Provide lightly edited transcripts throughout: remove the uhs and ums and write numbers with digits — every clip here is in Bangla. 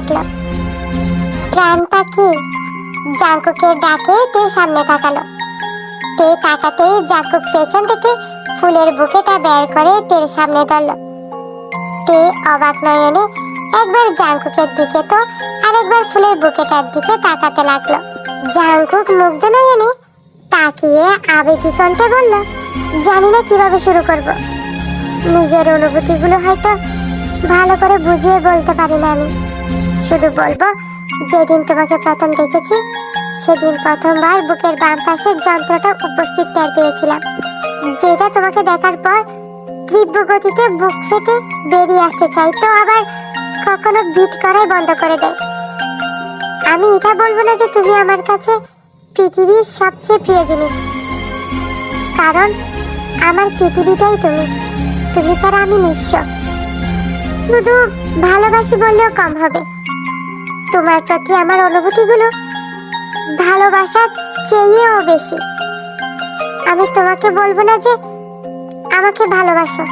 থাকলো। প্রাণ পাখি জাঙ্কুকের ডাকে তে সামনে তাকালো। তে তাকাতেই জাঙ্কুক পেছন থেকে ফুলের বুকেটা বের করে তের সামনে ধরল। তে অবাক নয়নে একবার জাঙ্কুকের দিকে তো আরেকবার ফুলের বুকেটার দিকে তাকাতে লাগলো। জাঙ্কুক মুগ্ধ নয়নে তাকিয়ে আবেগী কণ্ঠে বলল, জানি না কিভাবে শুরু করব। নিজের অনুভূতিগুলো হয়তো ভালো করে বুঝিয়ে বলতে পারি না আমি। শুধু বলবো, যেদিন তোমাকে প্রথম দেখেছি সেদিন প্রথমবার বুকের বাম পাশের যন্ত্রটা উপস্থিত টের পেয়েছিলাম, যেটা তোমাকে দেখার পর তীব্র গতিতে বুক ফেটে বেরিয়ে আসতে চাইতো, আবার কখনো বিট করাই বন্ধ করে দেয়। আমি এটা বলবো না যে তুমি আমার কাছে পৃথিবীর সবচেয়ে প্রিয় জিনিস, কারণ আমার পৃথিবীটাই তুমি। তুমি ছাড়া আমি নিঃস্ব। শুধু ভালোবাসি বললেও কম হবে। তোমার প্রতি আমার অনুভূতিগুলো ভালোবাসার চেয়েও বেশি। আমি তোমাকে বলবো না যে আমাকে ভালোবাসো,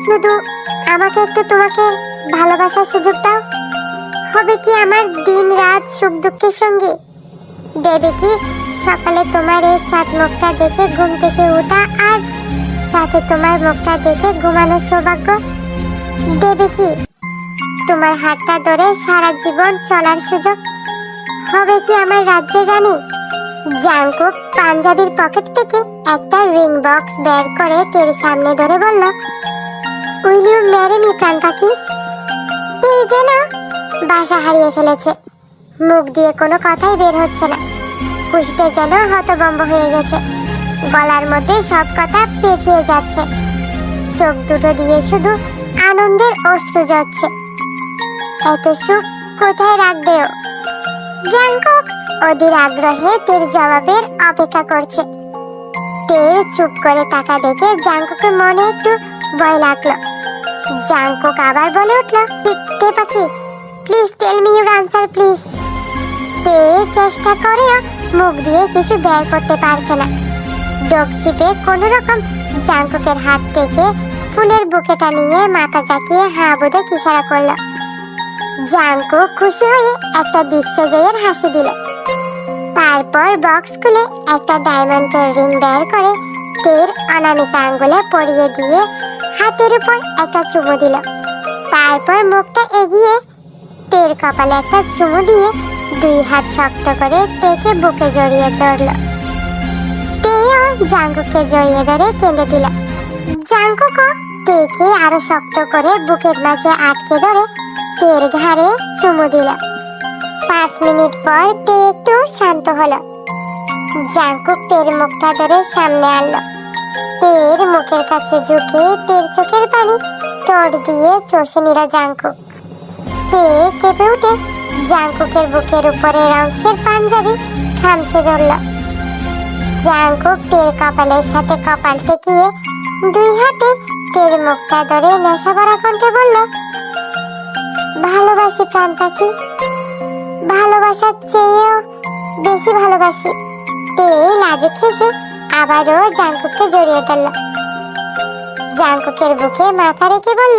শুধু আমাকে একটু তোমাকে ভালোবাসার সুযোগ দাও। হবে কি আমার দিন রাত সুখ দুঃখের সঙ্গে? দেবে কি সকালে তোমার এই চাঁদ মুখটা দেখে ঘুম থেকে ওঠা, আর রাতে তোমার মুখটা দেখে ঘুমানোর সৌভাগ্য? দেবে কি তোমার হাতটা ধরে সারা জীবন চলার সুযোগ? হবে কি আমার রাজ্যের রানী? জাঙ্কুক পাঞ্জাবির পকেট থেকে একটা রিং বক্স বের করে তের সামনে ধরে বলল, উইল ইউ ম্যারি মি প্রাণ পাখি? তে যেন বাসা হারিয়ে ফেলেছে। মুখ দিয়ে কোনো কথাই বের হচ্ছে না। খুশিতে যেন হতভম্ব হয়ে গেছে। গলার মধ্যে সব কথা পেঁচিয়ে যাচ্ছে। চোখ দুটো দিয়ে শুধু আনন্দের অশ্রু ঝরছে। এত সুখ কোথায় রাখবে ও? জাঙ্কুক অধীর আগ্রহে তের জবাবের অপেক্ষা করছে। তে চুপ করে তাকা দেখে জাঙ্কুকের মনে একটু ভয় লাগলো। জাঙ্কুক আবার বলে উঠল, তে পাখি, please tell me your answer please. তে চেষ্টা করেও মুখ দিয়ে কিছু বের করতে পারছে না। ডোক চিপে কোনো রকম জাঙ্কুকের হাত থেকে ফুলের বুকেটা নিয়ে মাথা চাকিয়ে হা বুঝে ইশারা করলো। জাঙ্কুক খুশি হয়ে একটা বিশ্বজয়ের হাসি দিল। তারপর বক্স খুলে একটা ডায়মন্ডের রিং বের করে তের অনামিকা আঙ্গুলে পরিয়ে দিয়ে হাতের উপর একটা চুমু দিল। তারপর মুখটা এগিয়ে তের কপালে একটা চুমু দিয়ে দুই হাত শক্ত করে তেকে বুকে জড়িয়ে ধরল। তেও জাঙ্কুককে জড়িয়ে ধরে কেঁদে দিল। জাঙ্কুকও তেকে আরো শক্ত করে বুকের মাঝে আটকে ধরে তের ঘাড়ে চুমু দিল। 5 মিনিট পর তে একটু শান্ত হলো। জাঙ্কুক তের মুখটা ধরে সামনে আনলো। তের মুখের কাছে ঝুঁকে তের চোখের পানি ঠোঁট দিয়ে চষে নিল জাঙ্কুক। তে কেঁপে উঠে জাঙ্কুকের বুকের উপরের অংশের পাঞ্জাবি খামচে ধরল। জাঙ্কুক তের কপালের সাথে কপাল ঠেকিয়ে দুই হাতে তের মুখটা ধরে নেশা ভরা কণ্ঠে বলল, ভালোবাসি প্রাণ পাখি, ভালোবাসার চেয়েও বেশি ভালোবাসি। তে লাজুক হেসে আবারও জাঙ্কুককে জড়িয়ে ধরল। জাঙ্কুকের বুকে মাথা রেখে বলল,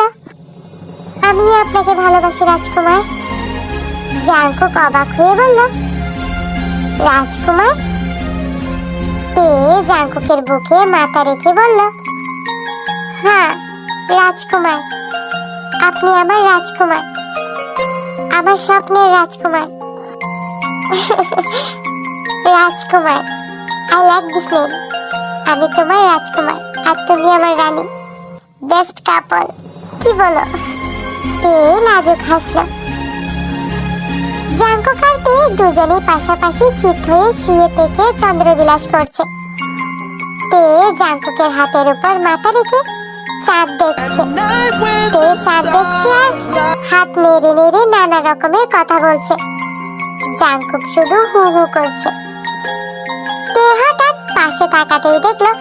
আমিও আপনাকে ভালোবাসি রাজকুমার। জাঙ্কুক অবাক হয়ে বলল, রাজকুমার? তে জাঙ্কুকের বুকে মাথা রেখে বলল, হ্যাঁ রাজকুমার, আপনি আমার রাজকুমার, আমার স্বপ্নের রাজকুমার। রাজকুমার, আই লাইক দিস নেম। আমি তোমার রাজকুমার আর তুমি আমার রানী। বেস্ট কাপল, কি বলো? তে লাজুক হাসলো। জাঙ্কুক আর তে দুজনেই পাশাপাশি চিত হয়ে শুয়ে থেকে চন্দ্রবিলাস করছে। তে জাঙ্কুকের হাতের উপর মাথা রেখে চাঁদ দেখছে। তে চাঁদ দেখছে আর হাত নেড়ে নেড়ে নানা রকমের কথা বলছে। জাঙ্কুক শুধু হু হু করছে। তে হঠাৎ পাশে তাকাতেই দেখলো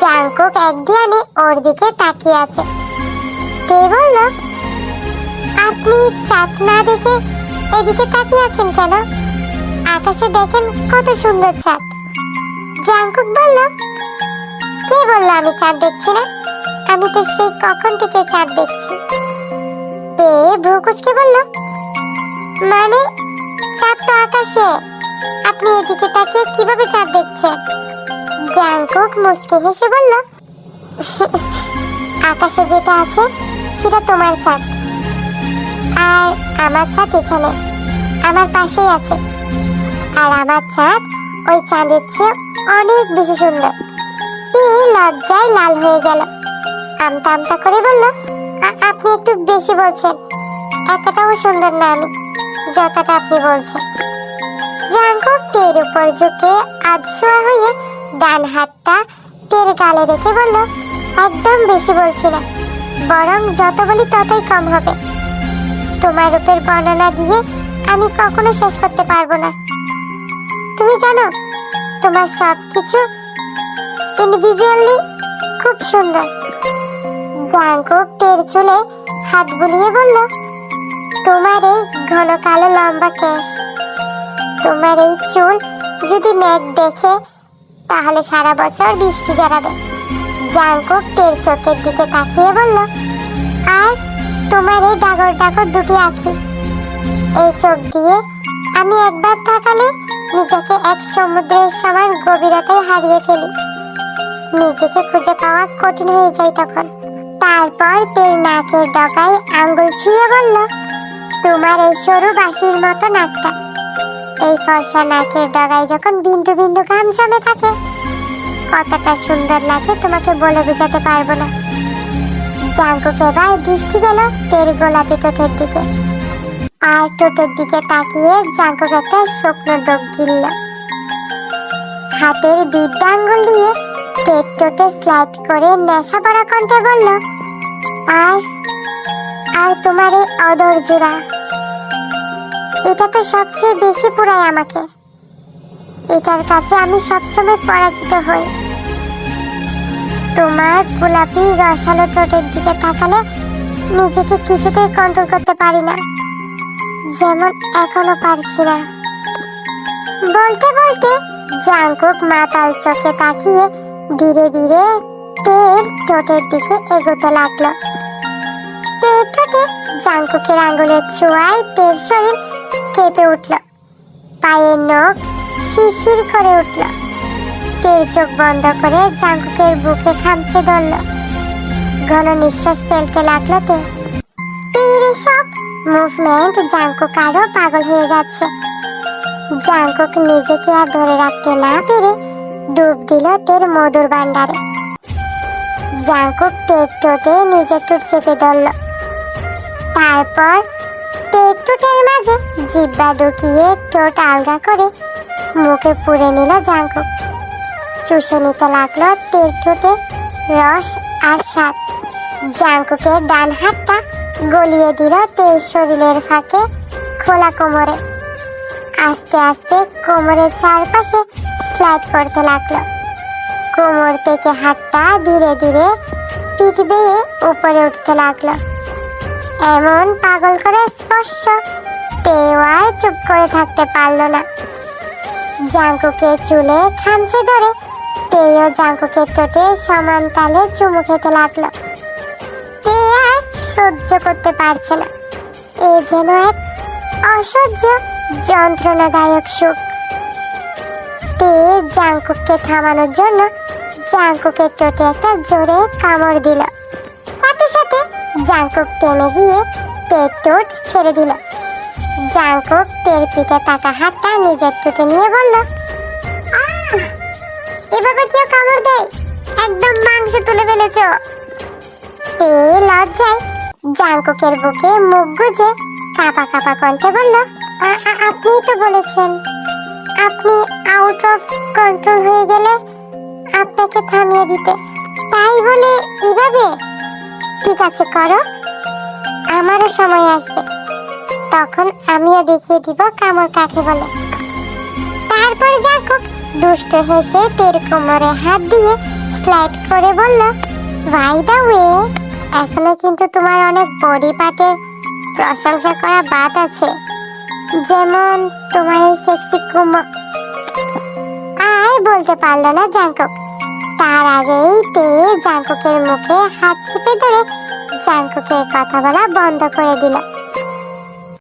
জাঙ্কুক এক ধ্যানে ওর দিকে তাকিয়ে আছে। তে বলল, আপনি চাঁদ না দেখে এদিকে তাকিয়ে আছেন কেন? আকাশে দেখেন কত সুন্দর চাঁদ। জাঙ্কুক বলল, কে বললো আমি চাঁদ দেখছি না? আমি তো সেই কখন থেকে চাঁদ দেখছি। তে ভ্রু কুঁচকে বলল, আকাশে। আপনি এদিকে তাকিয়ে কিভাবে চাঁদ দেখছেন? জাংকুক মুচকি হেসে বলল, আকাশে যেটা আছে সেটা তোমার চাঁদ, আর আমার চাঁদ এখানে আমার পাশেই আছে। আর আমার চাঁদ ওই চাঁদের চেয়ে অনেক বেশি সুন্দর। লজ্জায় লাল হয়ে গেল। আমতা আমতা করে বলল, আপনি একটু বেশি বলছেন। এতটাও সুন্দর না আমি, যতটা আপনি বলছেন। জাংকুক তের উপর ঝুঁকে আধশোয়া হয়ে ডান হাতটা তের গালে রেখে বলল, একদম বেশি বলছি না, বরং যত বলি ততই কম হবে। তোমার রূপের বর্ণনা দিয়ে আমি কখনো শেষ করতে পারবো না। তুমি জানো, তোমার সবকিছু ইন্ডিভিজুয়ালি খুব সুন্দর। জাংকুক তের চুলে হাত বুলিয়ে বলল, তোমার এই ঘন কালো লম্বা কেশ, তোমার এই চুল যদি মেঘ দেখে তাহলে সারা বছর বৃষ্টি জড়াবে। জাংকুক তের চোখের দিকে তাকিয়ে বলল, আর তোমার এই ডাগর ডাগর দুটি আঁখি, এই চোখ দিয়ে আমি একবার তাকালে নিজেকে এক সমুদ্রের সমান গভীরতায় হারিয়ে ফেলি। নিজেকে খুঁজে পাওয়া কঠিন হয়ে যায় তখন। তারপর তের নাকের ডগায় আঙ্গুল ছুঁয়ে বলল, তোমার এই সরু বাঁশির মতো নাকটা, এই ফর্সা নাকের ডগায় যখন বিন্দু বিন্দু ঘাম জমে থাকে, কতটা সুন্দর লাগে তোমাকে বলে বোঝাতে পারবো না। জাংকুক এবার দৃষ্টি গেল তের গোলাপি ঠোঁটের দিকে, আর ঠোঁটের দিকে তাকিয়ে জাংকুক একটা শুকনো ডোক গিলল। হাতের বিদ্যা আঙ্গুল দিয়ে তের ঠোঁটে স্লাইড করে নেশা ভরা কণ্ঠে বলল, আর তোমার এই অদর জোড়া, এটা তো সবচেয়ে বেশি পুরায় আমাকে। এটার কাছে আমি সবসময় পরাজিত হই। তোমার গোলাপি রসালো ঠোঁটের দিকে তাকালে নিজেকে কিছুতেই কন্ট্রোল করতে পারি না, যেমন এখনো পারছি না। বলতে বলতে জাংকুক মাতাল চোখে তাকিয়ে ধীরে ধীরে তের ঠোঁটের দিকে এগোতে লাগলো। তের ঠোঁটে জাংকুকের আঙ্গুলের ছোঁয়ায় তের শরীর কেঁপে উঠল, পায়ের নখ শিরশির করে উঠল। তের চোখ বন্ধ করে জাংকুকের বুকে খামচে ধরল। ঘন নিঃশ্বাস ফেলতে লাগলো তে। তের সব মুভমেন্ট জাংকুক আরো পাগল হয়ে যাচ্ছে। জাংকুক নিজেকে আর ধরে রাখতে না পেরে ডুব দিল তের মধুর ভান্ডারে। জাংকুক তের ঠোঁটে নিজের ঠোঁট চেপে ধরল। তারপর তের ঠোঁটের মাঝে জিহ্বা ঢুকিয়ে ঠোঁট আলগা করে মুখে পুরে নিল জাংকুক। চুষে নিতে লাগলো তের ঠোঁটে রস আর স্বাদ। জাংকুকের ডান হাতটা গলিয়ে দিল তের শরীরের ফাঁকে খোলা কোমরে। আস্তে আস্তে কোমরের চারপাশে স্লাইড করতে লাগলো। কোমর থেকে হাতটা ধীরে ধীরে পিঠ বেয়ে উপরে উঠতে লাগলো। এমন পাগল করে স্পর্শ তেও আর চুপ করে থাকতে পারল না। জাংকুকের চুলে খামচে ধরে তেও জাংকুকের ঠোঁটে সমান তালে চুমু খেতে লাগলো। তে আর সহ্য করতে পারছে না, এ যেন এক অসহ্য যন্ত্রণাদায়ক সুখ। তে জাংকুককে থামানোর জন্য জাংকুকের ঠোঁটে একটা জোরে কামড় দিল। সাথে সাথে জাংকুক থেমে গিয়ে তের ঠোঁট ছেড়ে দিল। জাংকুক তের পিঠে থাকা হাতটা নিজের ঠোঁটে নিয়ে বলল, এভাবে কেউ কামড় দেয়? একদম মাংস তুলে ফেলেছ। তে লজ্জায় জাংকুকের বুকে মুখ গুজে কাঁপা কাঁপা কণ্ঠে বলল, আপনিই তো বলেছেন আপনি আউট অফ কন্ট্রোল হয়ে গেলে আপনাকে থামিয়ে দিতে, তাই বলে এভাবে? ঠিক আছে, করো, আমারও সময় আসবে, তখন আমিও দেখিয়ে দিব কামড় কাকে বলে। তারপর জাংকুক দুষ্ট হেসে তের কোমরে হাত দিয়ে স্লাইড করে বলল, বাই দ্য ওয়ে, এখনো কিন্তু তোমার অনেক বডি পার্টের প্রশংসা করা বাদ আছে, যেমন তোমার এই সেক্সি কোমর। আর বলতে পারলো না জাংকুক। তার আগেই তে জাংকুকের মুখে হাত চেপে ধরে জাংকুকের কথা বলা বন্ধ করে দিল।